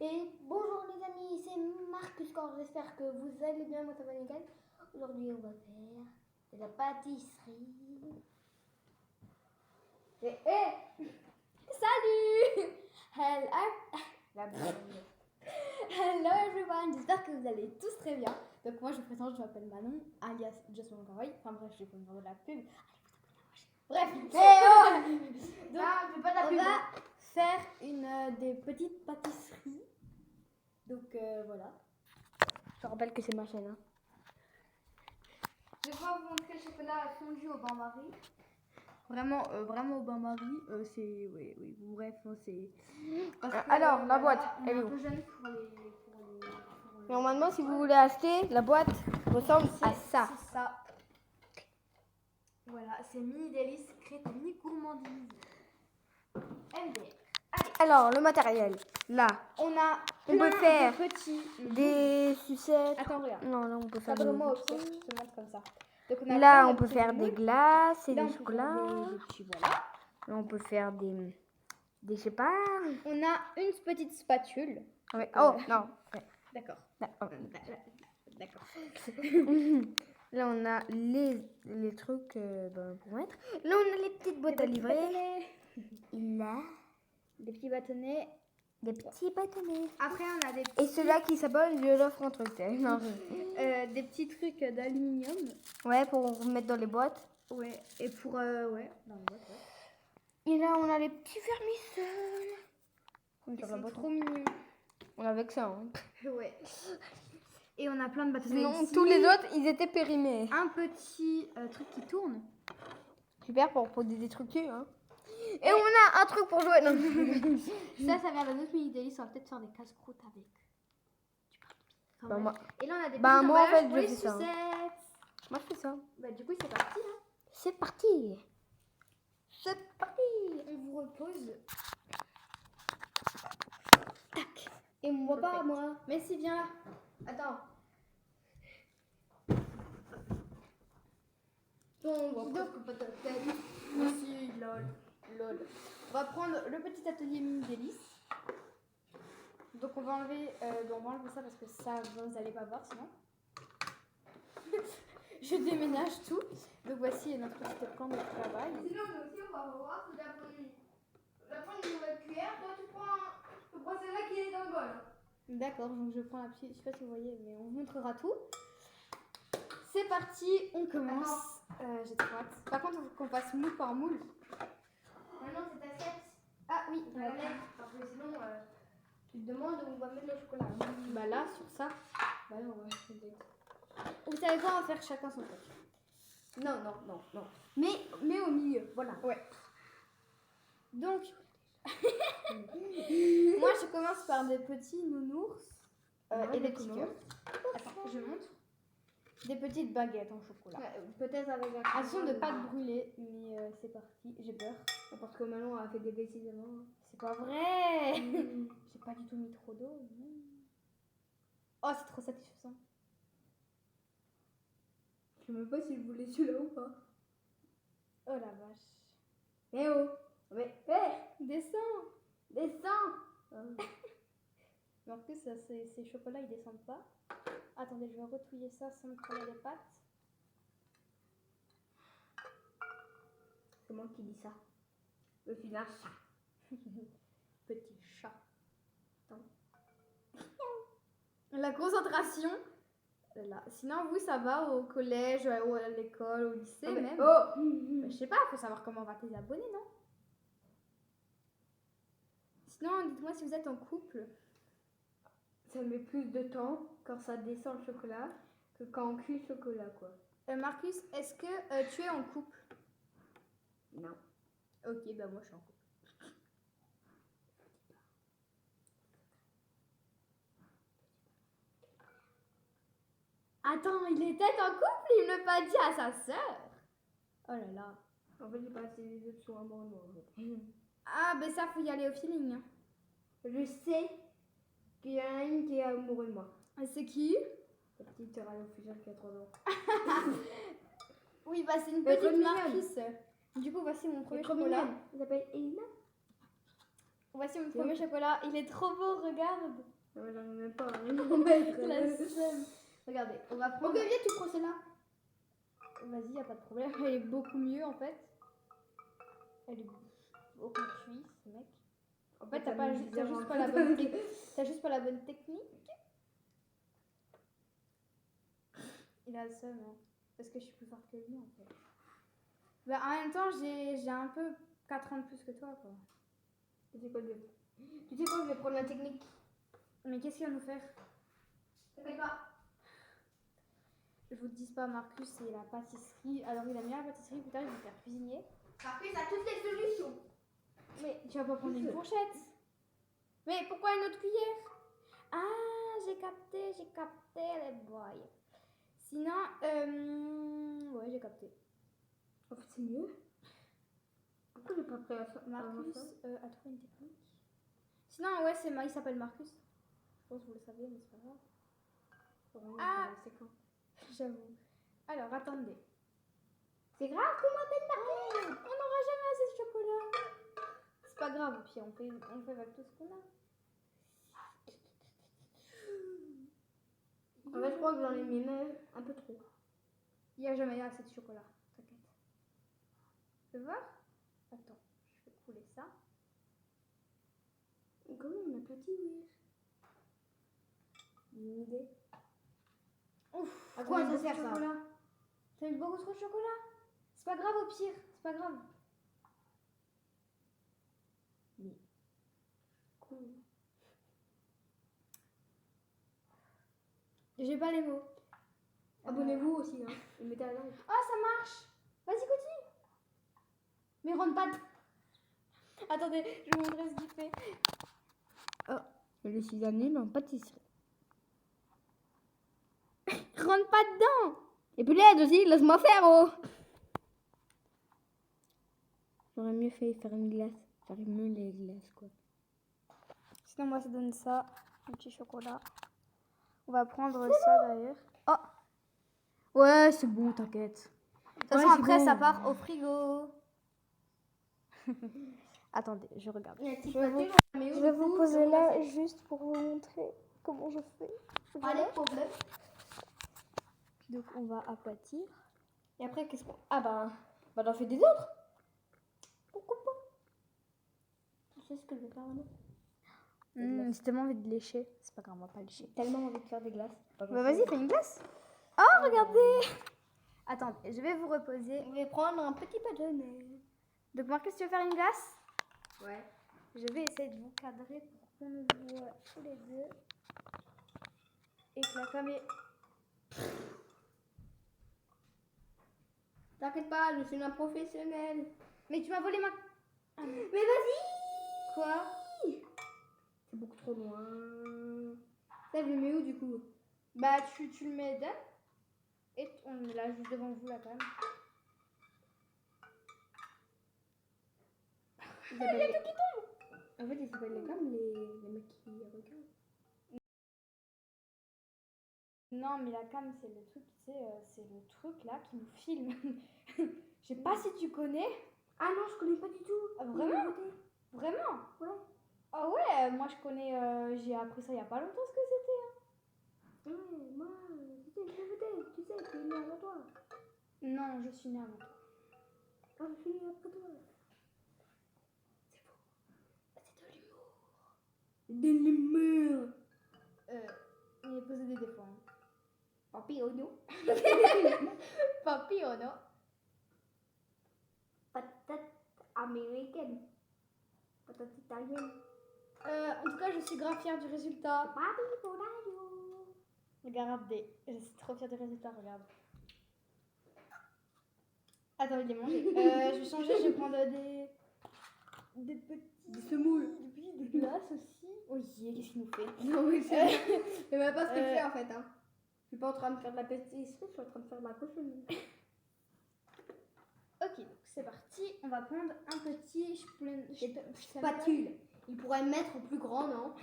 Et bonjour les amis, c'est Marcus Corps, j'espère que vous allez bien, moi ça va nickel. Aujourd'hui on va faire de la pâtisserie. Et salut. Hello everyone, j'espère que vous allez tous très bien. Donc moi je me présente, je m'appelle Manon, alias Jasmine Kawaii. Enfin bref, je vais faire de la pub. Bref, donc, on va faire des petites pâtisseries. Donc voilà. Je rappelle que c'est ma chaîne. Hein. Je vais vous montrer le chocolat fondu au bain-marie. Vraiment au bain-marie. C'est. Oui, bref, c'est. Alors, la boîte, elle est où? Un peu jeune pour les... Normalement, si vous voulez acheter, la boîte ressemble à ça. C'est ça. Voilà, c'est mini délice, mini gourmandise. MDR. Alors, le matériel. Là, On peut faire petits des sucettes. Attends, regarde. Non, là, on peut faire Cadre-moi au pied, je te montre comme ça. Donc, Là, on peut faire des glaces et là, des chocolats. Des petits, voilà. Là, on peut faire des je sais pas. On a une petite spatule. Ouais. Oh, non. Ouais. D'accord. D'accord. D'accord. Là, on a les trucs pour mettre. Là, on a les petites boîtes à livrer. Là, Des petits bâtonnets. des petits bâtonnets. Après, on a des Et ceux-là qui s'appelle, je l'offre entre non. des petits trucs d'aluminium. Ouais, pour mettre dans les boîtes. Ouais. Et pour ouais, dans les boîtes. Ouais. Et là, on a les petits vermicelles. Ils sont trop mignons. On a avec ça. Hein. Ouais. Et on a plein de bâtonnets. Sinon, ici. tous les autres, ils étaient périmés. Un petit truc qui tourne. Super pour poser des trucs dessus. Hein. Et on a un truc pour jouer. Non. Ça vient d'un autre mini délice. On va peut-être faire des casse-croûtes avec. Bah, moi, Et là, on a des bah, petits moi, en emballages fait, pour je les fais ça. sucettes. Moi, je fais ça. Bah, du coup, c'est parti. Hein. C'est parti. C'est parti. On vous repose. Tac. Et on voit pas, moi. Mais si, viens là. Attends. On voit presque pas ta tête. Si, lol. On va prendre le petit atelier mini délice. Donc on va enlever ça parce que ça, vous n'allez pas voir sinon. Je déménage tout. Donc voici notre petite camp de travail. Sinon, nous aussi, on va revoir. Tu vas prendre une nouvelle cuillère. Toi, tu prends celle-là qui est dans le bol. D'accord, donc je prends la petite. Je sais pas si vous voyez, mais on vous montrera tout. C'est parti, on commence. J'ai trop hâte. Par contre, il faut qu'on passe moule par moule. Maintenant, c'est assiette. Ah oui, On va la mettre. Parce que sinon, tu te demandes où on va mettre le chocolat. bah là, sur ça. Bah non, ouais. Vous savez quoi, on va faire chacun son truc. Non. Mais au milieu, voilà. Ouais. Donc, moi je commence par des petits nounours et des petits cœurs. Attends, je montre. Des petites baguettes en chocolat. Peut-être avec un. Attention de pas te brûler, mais c'est parti. J'ai peur. Parce que Manon a fait des bêtises avant. C'est pas vrai. J'ai pas du tout mis trop d'eau. Oh, c'est trop satisfaisant. Je sais même pas si je voulais celui-là ou pas. Oh la vache. Eh oh. Mais, Descends. Mais en plus, ces chocolats, ils descendent pas. Attendez, je vais retouiller ça sans me coller les pattes. C'est moi qui dis ça. Le final. Petit chat. La concentration. Là. Sinon, vous, ça va au collège, ou à l'école, au lycée même. Oh. Je sais pas, faut savoir comment on va tes abonnés, non? Sinon, dites-moi si vous êtes en couple. Ça met plus de temps quand ça descend le chocolat que quand on cuit le chocolat, quoi. Marcus, est-ce que tu es en couple? Non. Ok, bah moi je suis en couple. Attends, il était en couple, il ne l'a pas dit à sa sœur. Oh là là. En fait, j'ai pas assez les options amoureuses. Ah, ben ça, faut y aller au feeling. Hein. Je sais qu'il y en a une qui est amoureuse de moi. Et c'est qui? La petite Radio Fusion qui a 3 ans. Oui, bah c'est une Elle est petite trop Marcus. Du coup, voici mon premier chocolat. Elle s'appelle Elina. Voici mon premier chocolat. Il est trop beau, regarde. Non, mais j'en ai même pas à m'en mettre. La seum. Regardez, on va prendre. Ok, viens, tu prends celle-là. Vas-y, y a pas de problème. Elle est beaucoup mieux en fait. Elle est beaucoup cuite, ce mec. En fait, t'as juste pas la bonne t'as juste pas la bonne technique. Il a le seum, hein. Parce que je suis plus forte que lui en fait. Bah, en même temps, j'ai un peu 4 ans de plus que toi, quoi. Tu sais quoi, je vais prendre la technique. Mais qu'est-ce qu'il va nous faire? T'inquiète pas. Je vous le dis pas, Marcus, c'est la pâtisserie. Alors, il a mis la pâtisserie, plus tard, il va faire cuisinier. Marcus a toutes les solutions. Mais tu vas pas prendre une fourchette. Mais pourquoi une autre cuillère? Ah, j'ai capté les boys. Sinon, ouais, j'ai capté. En fait, c'est mieux. Pourquoi j'ai pas pris la Marcus a trouvé une technique. Sinon, ouais, il s'appelle Marcus. Je pense que vous le savez, mais c'est pas grave. Ah, c'est quand? j'avoue. Alors, attendez. C'est grave qu'on m'appelle Marcus. On n'aura jamais assez de chocolat. C'est pas grave, au pire, on fait avec tout ce qu'on a. En fait, je crois que j'en ai mis même un peu trop. Il n'y a jamais assez de chocolat, t'inquiète. Tu veux voir? Attends, je vais couler ça. Comment on aplatit, oui? Une idée. Ouf, À quoi t'as mis ça beaucoup sert, de ça? chocolat. T'as mis beaucoup trop de chocolat. C'est pas grave au pire, c'est pas grave. Mais Cool. j'ai pas les mots. Abonnez-vous aussi, hein. Et mettez un like. Ah, ça marche. Vas-y, continue. Mais rentre pas. Attendez, je vais vous montrer ce qu'il fait. Je suis année en pâtisserie. Rentre pas dedans. Et puis l'aide aussi, laisse-moi faire, oh! J'aurais mieux fait faire une glace. J'arrive mieux les glaces, quoi. Sinon, moi, ça donne ça. Un petit chocolat. On va prendre ça d'ailleurs. Oh, Ouais, c'est bon, t'inquiète. de toute façon, Ouais, c'est après, bon. ça part au frigo. Attendez, je regarde. Je vais vous poser là juste pour vous montrer comment je fais. Allez, problème. Donc, on va aplatir. Et après, qu'est-ce qu'on... Ah bah j'en fais des autres. Pourquoi pas? Tu sais ce que je vais faire maintenant? J'ai tellement envie de lécher. C'est pas grave, on va pas lécher. Tellement envie de faire des glaces. Bah, vas-y, fais une glace. Oh, regardez. Attendez, je vais vous reposer. Je vais prendre un petit bâtonnet. Donc, Marcus, tu veux faire une glace? Ouais. Je vais essayer de vous cadrer pour qu'on nous voit tous les deux. Et que la caméra... T'inquiète pas, je suis un professionnel. Mais tu m'as volé ma... Mais vas-y. Quoi? C'est beaucoup trop loin. Ça, je le mets où du coup? Bah, tu le mets dedans. Et on est là, juste devant vous, là, quand même. Il y a tout qui tombe. En fait, ils s'appellent comme les mecs qui regardent. Non, mais la cam, c'est le truc, tu sais, c'est le truc, là, qui nous filme. Je sais pas si tu connais. Ah non, je connais pas du tout. Ah, vraiment? Vraiment? Ouais. Ah ouais, moi, je connais... j'ai appris ça il y a pas longtemps, ce que c'était. Hein. Ouais, moi, c'était une nouveauté. Tu sais, tu es né avant toi. Non, je suis née avant toi. Ah, je suis né après toi. C'est de l'humour. Il est posé des défauts. Hein. Papillonneau. Papillonneau. Patate américaine. Patate italienne. En tout cas, je suis grave fière du résultat. Papi Polario. Regardez, je suis trop fière du résultat, regarde. Attends, il est mangé. Je vais changer, je vais prendre des petits... Des semoules. Des glaces aussi. Oui, qu'est-ce qu'il nous fait? Non, mais c'est. Je sais même pas ce que tu fais en fait. Hein. Je suis pas en train de faire de la pâtisserie, je suis en train de faire de la cochonnerie. Ok, donc c'est parti. On va prendre un petit Spatule. Il pourrait mettre en plus grand, non?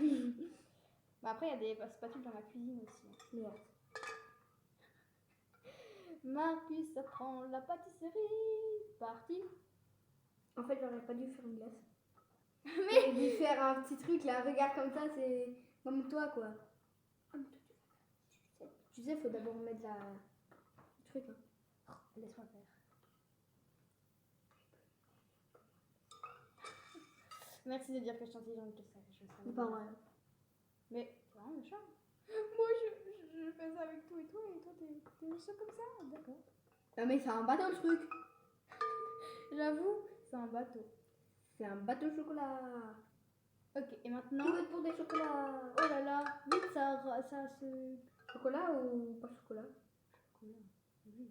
Bah après, il y a des spatules dans ma cuisine aussi. Merde. Marcus apprend la pâtisserie. Parti. En fait, j'aurais pas dû faire une glace. Mais lui faire un petit truc là, regarde comme ça, c'est comme toi quoi. Tu sais, faut d'abord mettre le truc. Hein. Laisse-moi faire. Merci de dire que je suis intelligente, je sais. C'est pas vrai. Mais c'est vraiment méchant. Moi, je fais ça avec toi et toi t'es méchant comme ça. D'accord. Non mais c'est un bateau le truc. J'avoue, c'est un bateau. C'est un bateau au chocolat. Ok, et maintenant. Qui veut pour des chocolats? Oh là là, vite, ça se. Chocolat ou pas chocolat? Chocolat. Oui.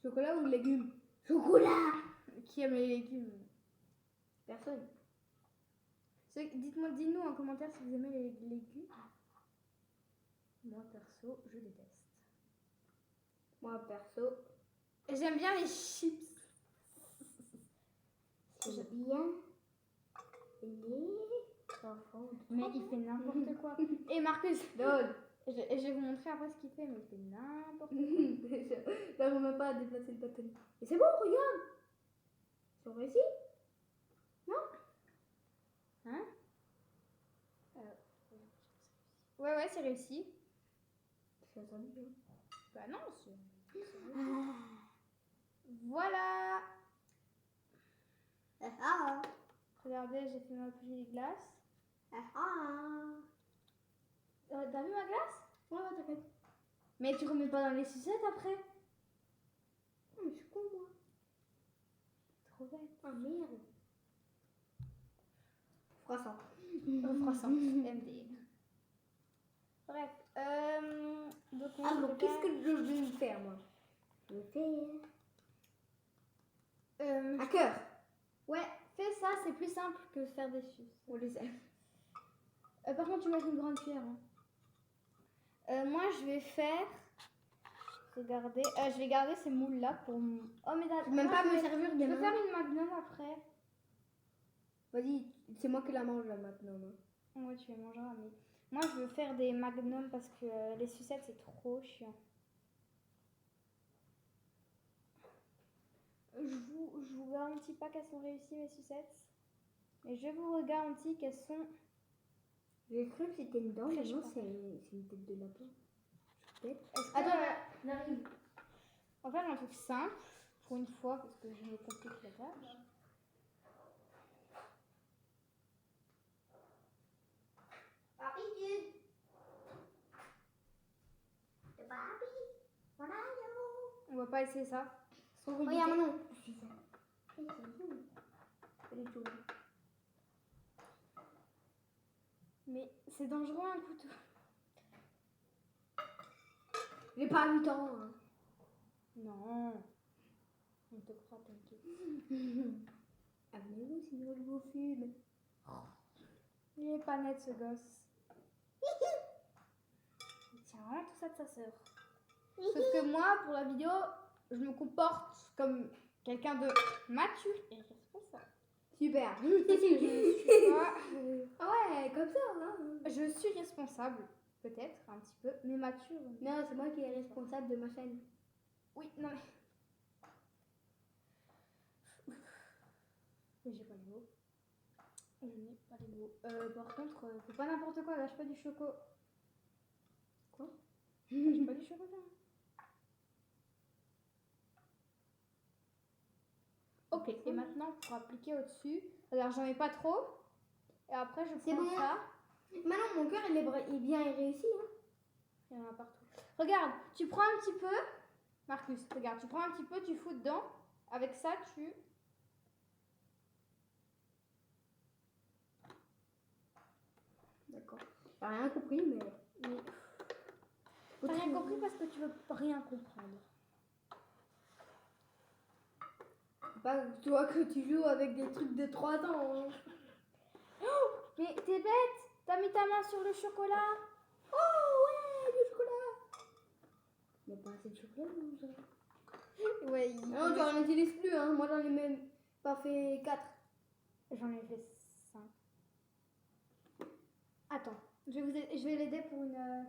Chocolat ou légumes? Chocolat! Qui aime les légumes? Personne. Dites-nous en commentaire si vous aimez les légumes. Moi, perso, je déteste. Moi perso, J'aime bien les chips. j'aime bien les enfants. Mais il fait n'importe quoi. Et Marcus, Donne! je vais vous montrer après ce qu'il fait, mais il fait n'importe quoi. J'arrive même pas à déplacer le bâtonnet. Et c'est bon, regarde! Ils ont réussi? Hein Ouais, c'est réussi. C'est attendu. Bah non, c'est réussi. Voilà. Ah Regardez, j'ai fait ma petite glace. ah! T'as vu ma glace? Ouais, t'inquiète. Mais tu remets pas dans les sucettes après? Oh, mais je suis con, moi. Trop bête. Ah merde. Croissant. Croissant. MD. Bref. Donc, moi, je Alors, vais qu'est-ce faire- que je vais faire, moi? Je vais faire Euh, un cœur. Ouais, fais ça, c'est plus simple que de faire des suces. On le sait. Par contre, tu mets une grande cuillère. Hein. Moi, je vais faire. Regardez. Je vais garder ces moules-là pour. Oh, mais Tu peux même pas me servir Je des vais mains. faire une magnum après. Vas-y, c'est moi qui la mange là maintenant. Là. Ouais, tu les mangeras, mais. Moi, je veux faire des magnums parce que les sucettes, c'est trop chiant. Je vous garantis pas qu'elles sont réussies, mes sucettes. Mais je vous garantis qu'elles sont. J'ai cru que c'était une dent, Très mais non, chouette. c'est une tête de lapin. Peut-être. Est-ce que- Attends, j'arrive. On va faire un truc simple, pour une fois, parce que je me complique la tâche. Papi, papi, voilà, On va pas essayer ça. C'est trop compliqué. regarde, non. C'est ça. Pas du tout. Mais c'est dangereux un couteau. J'ai pas 8 ans. Hein. Non. On te croit, t'inquiète. Amenez-vous, sinon je vous fume. Il est pas net ce gosse. Il tient vraiment tout ça de sa sœur. Sauf que moi, pour la vidéo, je me comporte comme quelqu'un de mature et responsable. Super. Je suis pas- Ah ouais, comme ça, hein. Je suis responsable, peut-être, un petit peu, mais mature. Non, c'est moi qui est responsable de ma chaîne. Oui, non mais. Mais j'ai pas les mots. Je n'ai pas les mots. Par contre, faut pas n'importe quoi, lâche pas du choco. Quoi? Lâche pas du chocolat. Ok, et maintenant pour appliquer au-dessus, regarde, j'en mets pas trop. Et après, je C'est prends bon. ça. Maintenant, mon cœur, il est bien réussi. Hein. Il y en a partout. Regarde, tu prends un petit peu. Marcus, regarde, tu prends un petit peu, tu fous dedans. Avec ça, tu. D'accord. J'ai rien compris, mais. T'as rien compris parce que tu veux rien comprendre. Pas toi que tu joues avec des trucs de 3 ans. Hein. Mais t'es bête. T'as mis ta main sur le chocolat. Oh ouais, du chocolat. Il n'y a pas assez de chocolat, non, ça. Ouais, Non, tu n'en utilises plus, hein. Moi, j'en ai même pas fait 4. J'en ai fait 5. Attends, je vais l'aider pour une.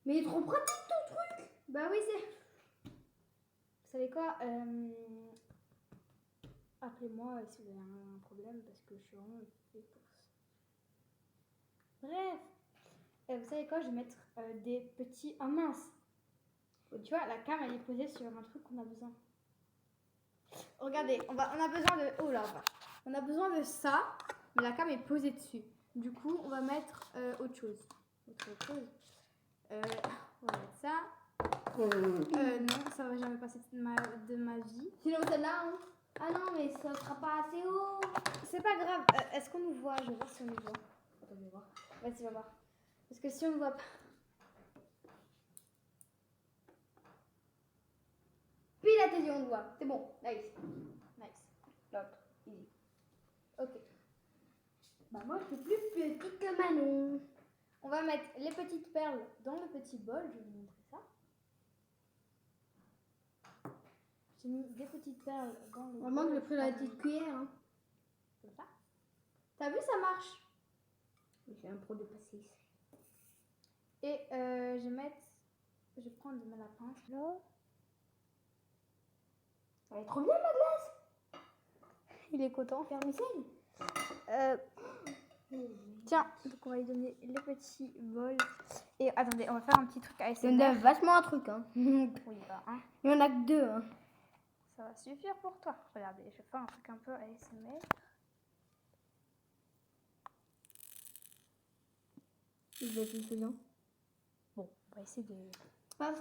Mais il est trop pratique ton truc. Bah oui, c'est. savez quoi appelez-moi si vous avez un problème parce que je suis vraiment fait pour ça. Bref, vous savez quoi, je vais mettre des petits... Oh mince. Tu vois, la cam elle est posée sur un truc qu'on a besoin. Regardez, on a besoin de... Oh là, on a besoin de ça, mais la cam est posée dessus. Du coup, on va mettre autre chose. Autre chose. On va mettre ça. Non, ça va jamais passer de ma vie. Sinon, celle-là, hein. Ah non, mais ça sera pas assez haut. C'est pas grave. Est-ce qu'on nous voit? Je vais voir si on nous voit. Attends, je vais voir. Vas-y, va voir. Parce que si on ne voit pas... Puis la télé, on le voit. C'est bon. Nice. Nice. L'autre. Easy. Ok. Bah, moi, je suis plus petite que Manon. On va mettre les petites perles dans le petit bol. Je vais vous montrer ça. J'ai mis des petites perles dans le Vraiment, bol. je pris la petite cuillère. Hein. Comme ça. T'as vu, ça marche. J'ai un pro de pastis. Et je vais mettre... Je vais prendre la pince là. Elle est trop bien, ma glace. Il est content. Vermicelle. Tiens, donc on va lui donner les petits bols. Et attendez, on va faire un petit truc à Il y en a ASMR. vachement un truc. Hein. Oui, bah, hein. Il y en a que deux. Hein. Ça va suffire pour toi. Regardez, je vais faire un truc un peu ASMR. Il va être faisant. Bon, on va essayer de... Pince.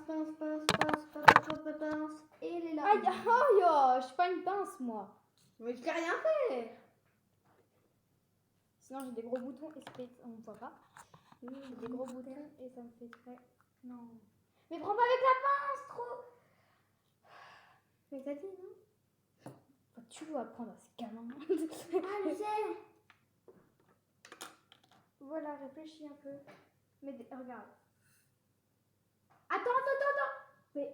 Et elle est là. Aïe, aïe, je suis pas une pince, moi. Mais je t'ai rien fait. Sinon, j'ai des gros boutons et on ne voit pas. J'ai des gros boutons et ça me fait très... Non. Mais prends pas avec la pince, trop. Mais t'as dit, non? Faut tu dois apprendre à se gamin. Ah, je sais. Voilà, réfléchis un peu. Mais regarde. Attends. Mais...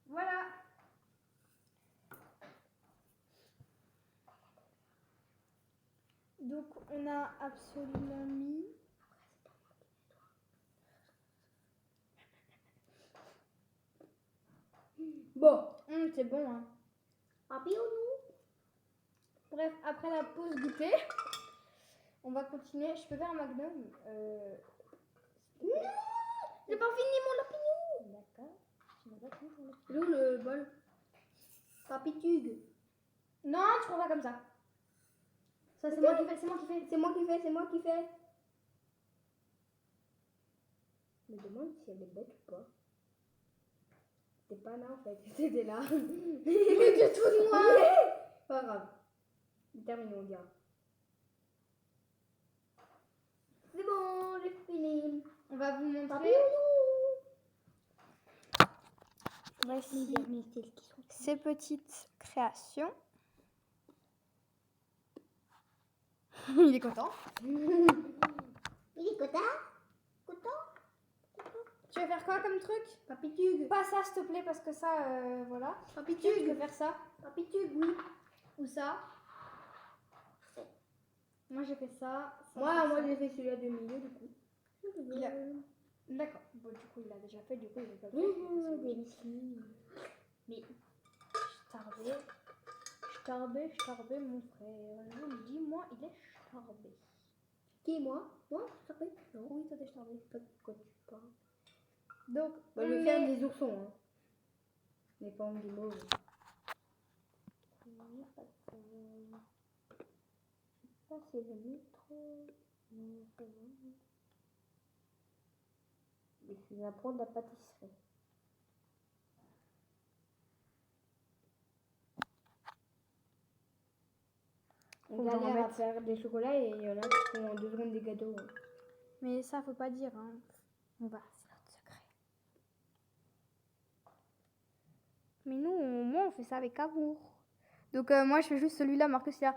Voilà. Donc, on a absolument mis... Bon. c'est bon, hein. Bref, après la pause goûter, on va continuer. Je peux faire un magnum. Non, j'ai pas fini mon lapignon. D'accord. Tu m'as pas fini ton lapignon. Il est où le bol? Papitugue. Non, tu prends pas comme ça. Ça, c'est Ok. moi qui fais, c'est moi qui fais. C'est moi qui fais. Je me demande si elle est bête ou pas. T'es pas là en fait, t'étais là. Mais tu te fous de moi. Pas grave. Terminé, on dira. C'est bon, j'ai fini. On va vous montrer. Papillon. Voici ces petites créations. Il est content. Il est content. Tu veux faire quoi comme truc? Papitugue. Pas ça, s'il te plaît, parce que ça, voilà. Tu veux Papitugue. faire ça? Papitugue, oui. Ou ça? Moi, j'ai fait ça. Moi j'ai fait celui-là de milieu du coup. Il a... D'accord. Bon, du coup, il a déjà fait, du coup, il va pas le faire. Délicieux. Mais je tarbais mon frère. Je vous le dis, moi, il est starbé. Qui, moi? Moi, ça fait? Non. Oui, toi, t'es starbé. Pas de quoi tu parles. Donc, Bah, je vais faire des oursons. Hein. Mais pas en des mots. Ça, c'est le métro. Et c'est la pro de la pâtisserie. On va en galère à mettre. faire des chocolats et il y en a qui font en 2 secondes des gâteaux. Hein. mais ça, faut pas dire. Hein. On va, c'est notre secret. Mais nous, on fait ça avec amour. Donc, moi, je fais juste celui-là. Marcus, il a...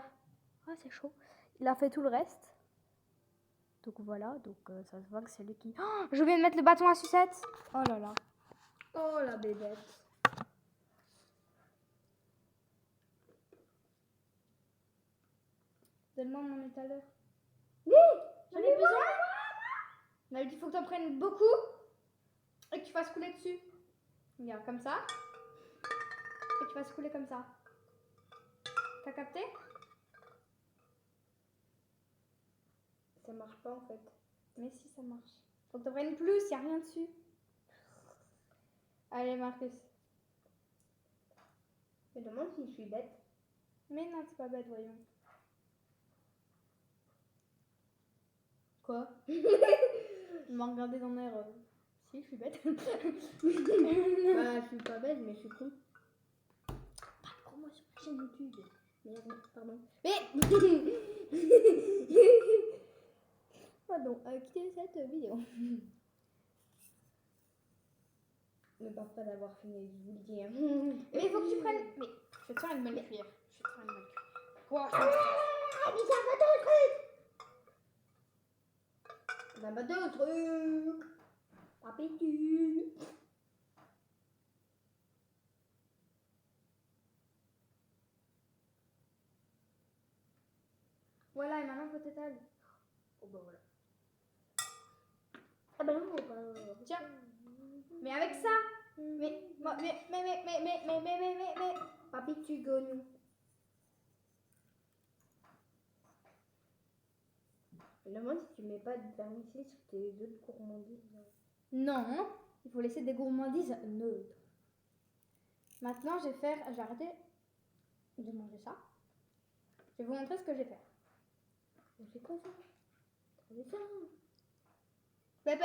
Ah, c'est chaud. Il a fait tout le reste. Donc, voilà. Donc, ça se voit que c'est lui qui... Oh, je vais mettre le bâton à sucette. Oh là là. Oh la bébête. Donne-moi mon étaleur. Oui, J'en ai besoin. On a dit qu'il faut que tu en prennes beaucoup et que tu fasses couler dessus. Regarde, comme ça. Et tu fasses couler comme ça. T'as capté? ça marche pas en fait. Mais si, ça marche. Faut que tu en prennes plus, y a rien dessus. Allez, Marcus. Je me demande si je suis bête. Mais non, c'est pas bête, voyons. Quoi? On m'a regardé dans l'air. Si, je suis bête. Bah, je suis pas bête, mais je suis con. Prends-moi sur ma chaîne YouTube. Merde, pardon. Mais pardon, quittez cette vidéo. Mais pas près d'avoir fini, je vous le dis. Hein. Mais il faut que tu prennes. Mais je vais te faire une bonne cuillère. Je vais te faire une bonne cuillère. Wow, ça me stresse. Ah, mais ça va dans le truc. Ça va dans le truc. Papitude. Voilà, et maintenant faut t'étaler. Oh bah voilà. Ah bah non, bah... Tiens. Mais avec ça. Mais. Papitude gagnon. Je me demande si tu mets pas de vermicelle sur tes autres gourmandises. Non, il faut laisser des gourmandises neutres. Maintenant, je vais arrêter de manger ça. Je vais vous montrer ce que je vais faire. Mais c'est quoi ça? C'est ça. Pep.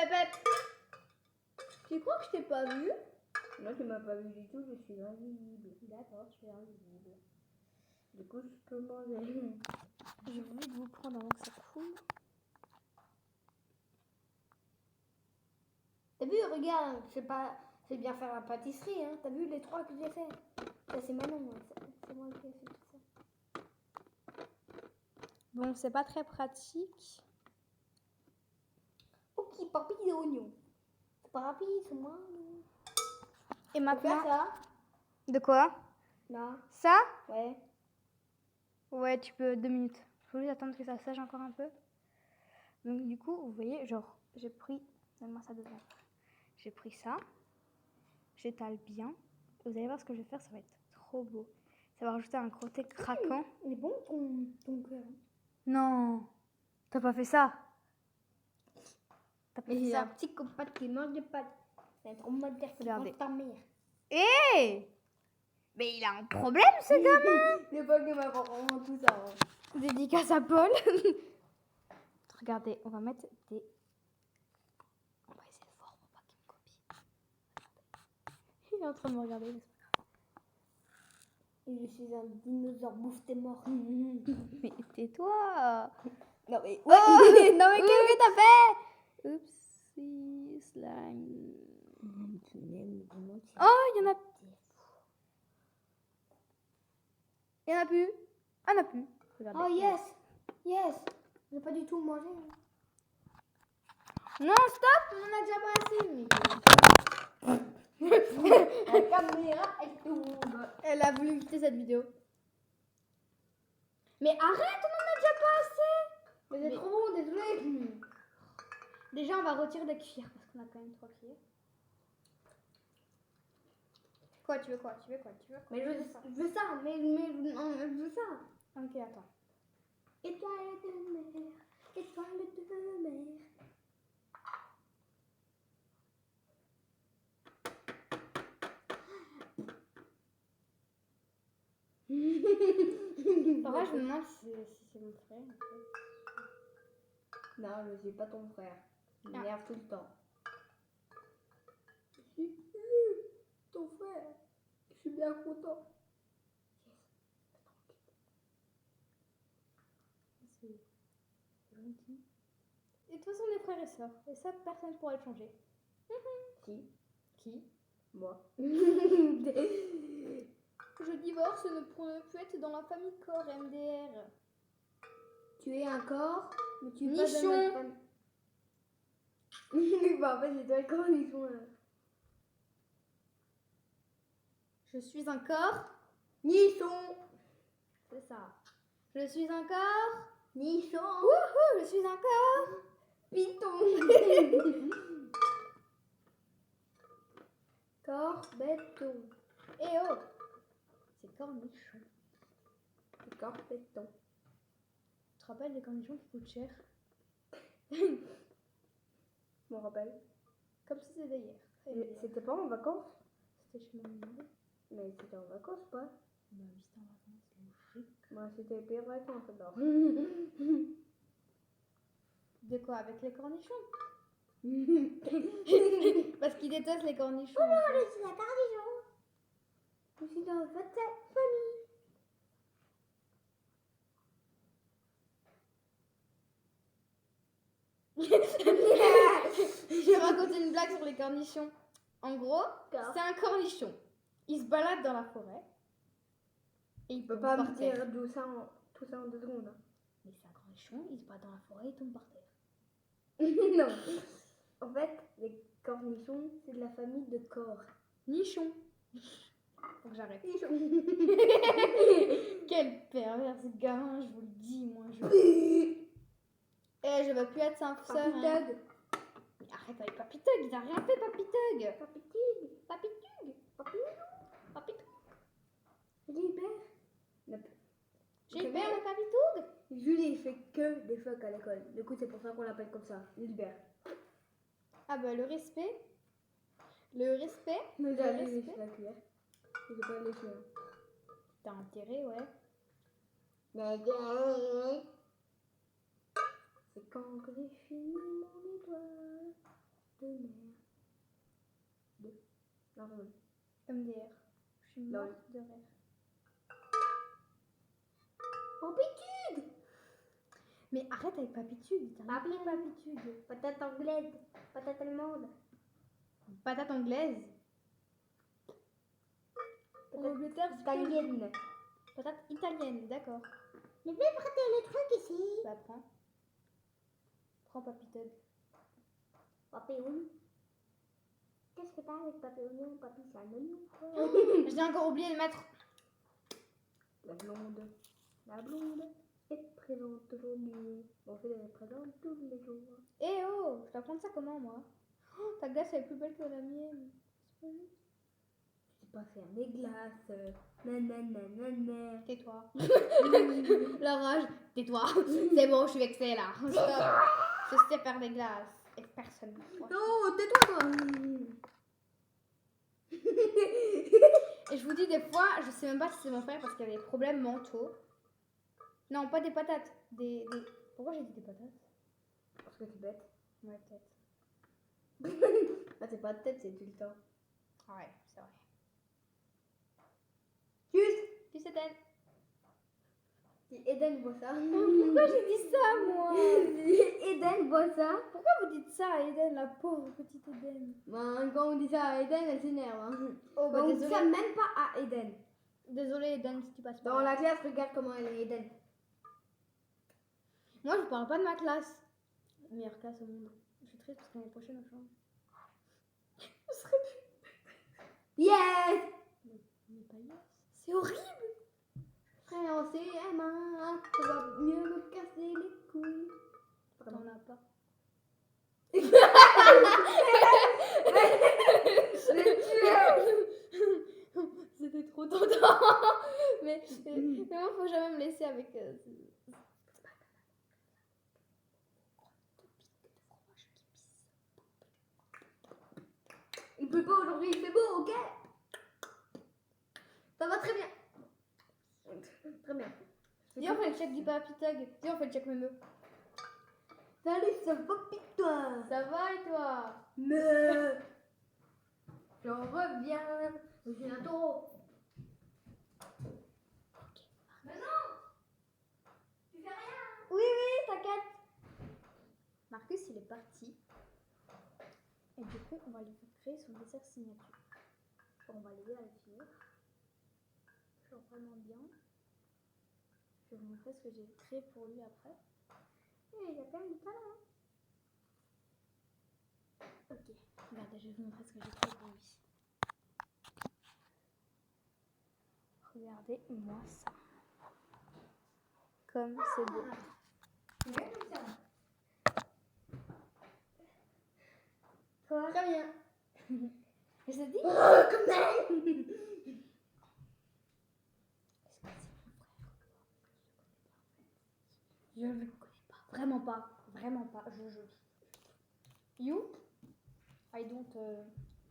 Tu crois que je t'ai pas vu? Moi, tu m'as pas vu du tout, je suis invisible. D'accord, je suis invisible. Du coup, je peux manger. J'ai voulu vous prendre avant que ça coule. T'as vu, regarde, c'est bien faire la pâtisserie, hein. T'as vu les 3 que j'ai fait? Ça, c'est Manon, hein. C'est moi qui ai fait tout ça. Bon, c'est pas très pratique. Ok, papilles et oignons. C'est pas rapide, c'est moi. Et Faut faire maintenant. ça? De quoi? Là. Ça? Ouais. Ouais, tu peux 2 minutes. Faut juste attendre que ça sèche encore un peu. Donc, du coup, vous voyez, genre, j'ai pris. Donne-moi ça 2 secondes. J'ai pris ça. J'étale bien. Et vous allez voir ce que je vais faire, ça va être trop beau. Ça va rajouter un côté craquant. Il est bon ton cœur. Non, t'as pas fait ça. T'as pas Mais fait j'ai ça. un petit copain qui mange des pâtes. C'est un trop moderne qui Regardez. mange ta mère. Hé! Mais il a un problème, ce gamin. C'est pas que ma vraiment tout ça. Hein. Dédicace à Paul. Regardez, on va mettre des... On va essayer de voir pour pas qu'il me copie. Il est en train de me regarder. Mais c'est pas Et je suis un dinosaure, bouffe tes morts. grave. Mais tais-toi. Non mais... Oh non mais qu'est-ce que t'as fait? Oupsie, slime. Oh, il y en a... Il y en a plus. Ah, il y en a plus. Regardez. Oh yes. Yes. J'ai pas du tout mangé. Non, stop, on en a déjà pas assez. La caméra, elle tombe. Elle a voulu quitter cette vidéo. Mais arrête, on en a déjà pas assez. Mais c'est Mais- trop bon, désolé. Déjà, on va retirer des cuillères parce qu'on a quand même 3 cuillères. Quoi, tu veux quoi? Tu veux quoi? Tu veux quoi? Mais je veux ça, mais non, je veux ça. Ok, attends. Étoile de mer, étoile de mer. En vrai, je me demande si c'est mon frère. En fait. Non, je suis pas ton frère. Il Ah. m'énerve tout le temps. Je suis ton frère. Je suis bien content. C'est gentil. Et de toute façon, on est frères et sœurs. Et ça, personne ne pourra le changer. Qui? Qui? Moi. Je divorce ne pourrait plus être dans la famille corps MDR. Tu es un corps, mais tu es Nichon. pas de notre famille. Bah en fait, c'est toi le corps, nichon. Je suis un corps. Nichon. C'est ça. Je suis un corps. Nichon. Wouhou, je suis encore Python. Corbetton. Eh oh, c'est cornichon. Corbetton. Tu te rappelles les cornichons qui coûtent cher? Je me rappelle. Comme si c'était hier. Très Mais bien. c'était pas en vacances? C'était chez ma maman. Mais c'était en vacances, pas? Bah oui, c'était en vacances, logique. Moi, c'était pire vacances alors. De quoi? Avec les cornichons? Parce qu'ils détestent les cornichons. Je suis la cornichon. Je suis dans votre famille. Je vais raconter une blague sur les cornichons. En gros, D'accord. c'est un cornichon. Il se balade dans la forêt. Et il Tu peux tombe pas par me terre. dire tout ça en 2 secondes. Mais c'est un cornichon, il se balade dans la forêt et il tombe par terre. Non. En fait, les cornichons, c'est de la famille de corps. Nichon. Faut que j'arrête. Nichons. Quel pervers ce gamin, je vous le dis, moi. Je veux plus être simple sœur. Papy Hein. Tug. Mais arrête avec Papy Tug, il a rien fait Papy Tug. Papy Tug. Papy Tug. Papy Papy Tug. Gilbert. J'ai peur de Papy Tug. Julie, il fait que des fuck à l'école. Du coup, c'est pour ça qu'on l'appelle comme ça. Gilbert. Ah bah le respect. Le respect. Mais Le j'allais respect. lécher la cuillère. Je vais pas lécher. T'as intérêt, ouais. C'est quand que j'ai fini mon étoile de mer. Non, non. MDR. Je suis Lol. morte de rire. Papitude. Mais arrête avec Papy Tug. T'as Papy rien fait Papy Tug. Patate anglaise. Patate allemande. Patate anglaise. En Angleterre, c'est pas- Italienne. Patate italienne, d'accord. Je vais prêter le truc ici. Bah prends. Prends Papy Tug. Papillon. Qu'est-ce que t'as avec papillon? Papy, c'est un oignon. J'ai encore oublié de mettre. La blonde. La blonde est présente aujourd'hui. On fait des présents tous les jours. Eh oh, je dois prendre ça comment moi? Oh, ta glace elle est plus belle que la mienne. C'est pas juste. J'ai pas faire mes glaces. Nanana. Tais-toi. La rage. Tais-toi. C'est bon, je suis vexée là. Stop. Je sais faire des glaces. Et personne ne voit. Non, tais-toi toi. Et je vous dis des fois, je sais même pas si c'est mon frère parce qu'il y a des problèmes mentaux. Non, pas des patates. Pourquoi j'ai dit des patates? Parce que t'es bête. Ouais, peut-être. Ah, c'est pas de tête, c'est tout le temps. Ah ouais, c'est vrai. Juste. Tu sais, Eden. Si Eden voit ça. Pourquoi j'ai dit ça, moi? Si Eden voit ça. Pourquoi vous dites ça à Eden, la pauvre petite Eden? Ben, quand on dit ça à Eden, elle s'énerve. Hein. Oh, bah On dit ça désolé. même pas à Eden. Désolé, Eden, si tu passes par Dans là. la classe, regarde comment elle est Eden. Moi, je parle pas de ma classe. Meilleure classe au monde. Je suis triste parce que l'année prochaine, on change. Je serai plus. Yes. Mais pas yes. C'est horrible. Frère, on sait, Emma, ça va mieux me casser les couilles. T'en as pas. C'était trop tentant. Mais moi, faut jamais me laisser avec. Il pleut pas aujourd'hui, il fait beau, ok? Ça va très bien. Très bien. Dis, on fait le check du Papy Tug. Dis, on fait le check Meme. Salut, ça va putain? Ça va et toi? Mais j'en reviens. Je suis un taureau. Mais non. Tu fais rien. Oui, oui, t'inquiète. Marcus, il est parti. Et du coup, on va lui créer son dessert signature. On va l'aider à le finir. Genre vraiment bien. Je vais vous montrer ce que j'ai créé pour lui après. Il y a plein de talent. Ok, regardez, je vais vous montrer ce que j'ai créé pour lui. Regardez-moi ça. Comme c'est beau. chocolat. Très bien. Et c'est dit? Oh, quand même. Je ne le connais pas. Vraiment pas. Vraiment pas. You? I don't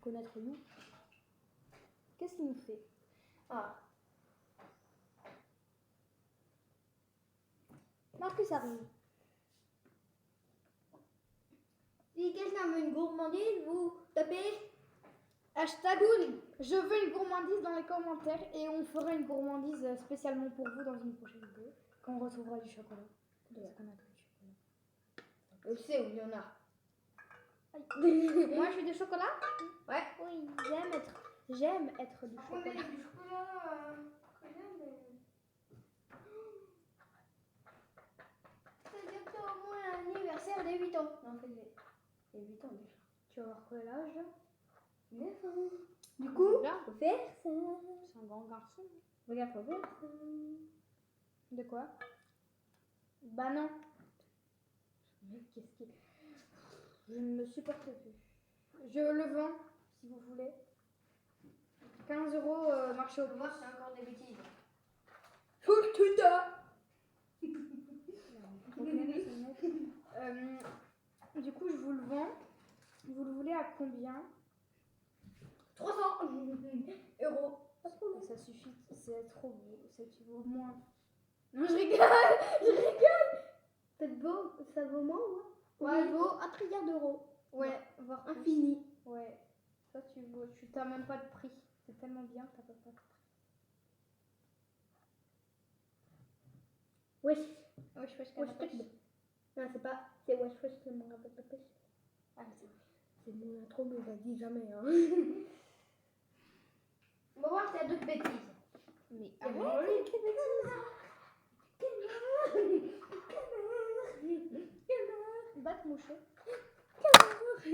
connaître you. Qu'est-ce qu'il nous fait? Ah. Marcus arrive. Si quelqu'un veut une gourmandise, vous tapez. Hashtag je veux une gourmandise dans les commentaires et on fera une gourmandise spécialement pour vous dans une prochaine vidéo quand on retrouvera du chocolat. Parce qu'on a que du chocolat. Je sais où il y en a. Moi je veux du chocolat? Ouais. Oui, j'aime être du chocolat. Du chocolat. C'est bientôt au moins l'anniversaire des 8 ans. Non, en fait, j'ai 8 ans déjà. Tu vas voir quel âge? 9 ans. Du coup, Déjà, faut faire ça. c'est un grand garçon. Regarde, faut faire ça. De quoi? Bah non. Mais qu'est-ce qui... Je ne me supporte plus. Je le vends, si vous voulez. 15 € marché au Faut voir, bois. c'est encore des bêtises. Du coup, je vous le vends. Vous le voulez à combien? 300 euros. Ça suffit, c'est trop beau. C'est au moins. Non, je rigole. C'est beau, ça vaut moins, Ouais. Il vaut 1 trilliard d'euros. Ouais, voire plus. Infini. Ouais. Ça, tu t'as même pas de prix. C'est tellement bien que t'as pas de prix. Wesh. Wesh, wesh, Wesh, wesh. Non, c'est pas. C'est wesh, wesh, c'est mon rappel de pêche. Ah, c'est vrai. C'est mon intro, mais vas-y, jamais. Hein. On va voir s'il y a d'autres bêtises. Mais Ah ouais, arrête. Va te moucher. Il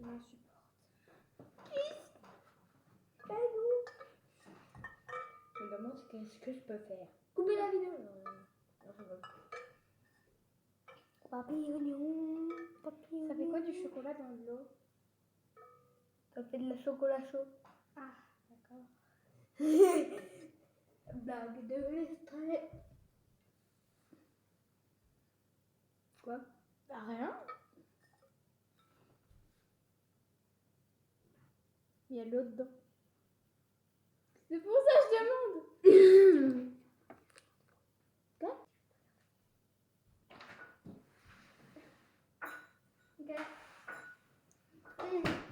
m'insupporte. Je me demande ce que je peux faire. Couper la vidéo. Non, je veux pas. Papillon, papillon. Ça fait quoi du chocolat dans de l'eau? Ça fait de la chocolat chaud. Ah, d'accord. Blague de l'extrait. Quoi? Ah, rien. Il y a de l'eau dedans. C'est pour ça que je demande. Quoi? Ok.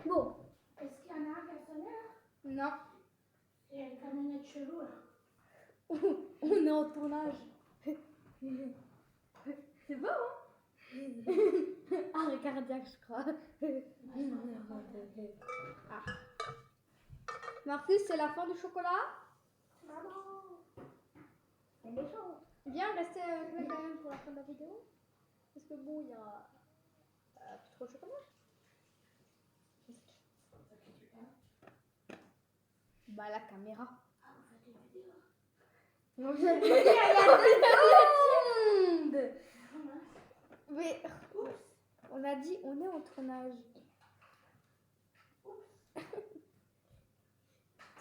Bon. Est-ce qu'il y en a un qui a sonné là? Non. Il y a une camionnette chelou là. On est en tournage. C'est beau, hein? Arrêt cardiaque, je crois. Ah. Marcus, c'est la fin du chocolat? Maman. Elle est chaude. Viens, restez avec moi quand même pour la fin de la vidéo. Parce que bon, il y a plus trop de chocolat. Bah, la caméra. Ah, vous faites une vidéo. Donc, je vais dire, il y a 2 secondes. Mais on a dit, on est en tournage.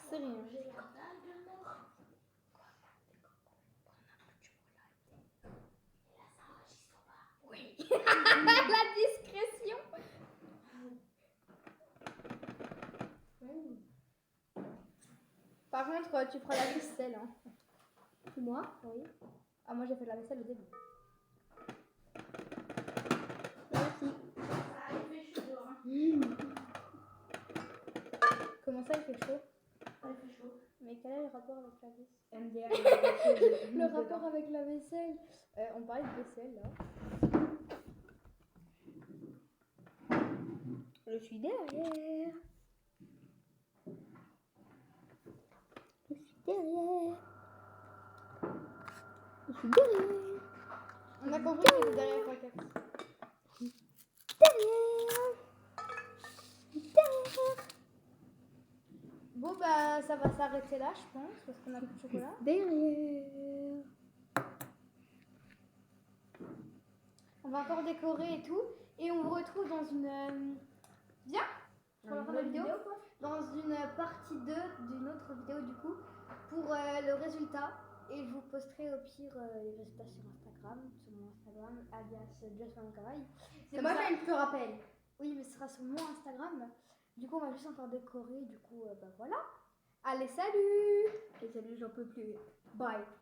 C'est rien. J'ai l'air dingue de mort. Oui. La discrétion. Par contre, tu feras la vaisselle. Hein. C'est moi? Oui. Ah, moi j'ai fait la vaisselle au début. Merci. Ah, il fait chaud dehors. Hein. Comment ça, il fait chaud? Ah, il fait chaud. Mais quel est le rapport avec la vaisselle? MDR. Le rapport avec la vaisselle. On parlait de vaisselle là. Je suis derrière. Je suis derrière. Je suis derrière. On a compris qu'il était derrière la carte. Derrière. Derrière. Bon, bah ça va s'arrêter là, je pense, parce qu'on a plus de chocolat. Derrière. On On va encore décorer et tout. Et on vous retrouve dans une... Viens pour la fin de la vidéo. Dans une partie 2 d'une autre vidéo du coup. Pour le résultat. Et je vous posterai au pire les résultats sur Instagram. Sur mon Instagram, alias JustMamkawaii. C'est moi qui te rappelle. Oui, mais ce sera sur mon Instagram. Du coup, on va juste encore décorer. Du coup, bah voilà. Allez, salut! Et salut, j'en peux plus. Bye!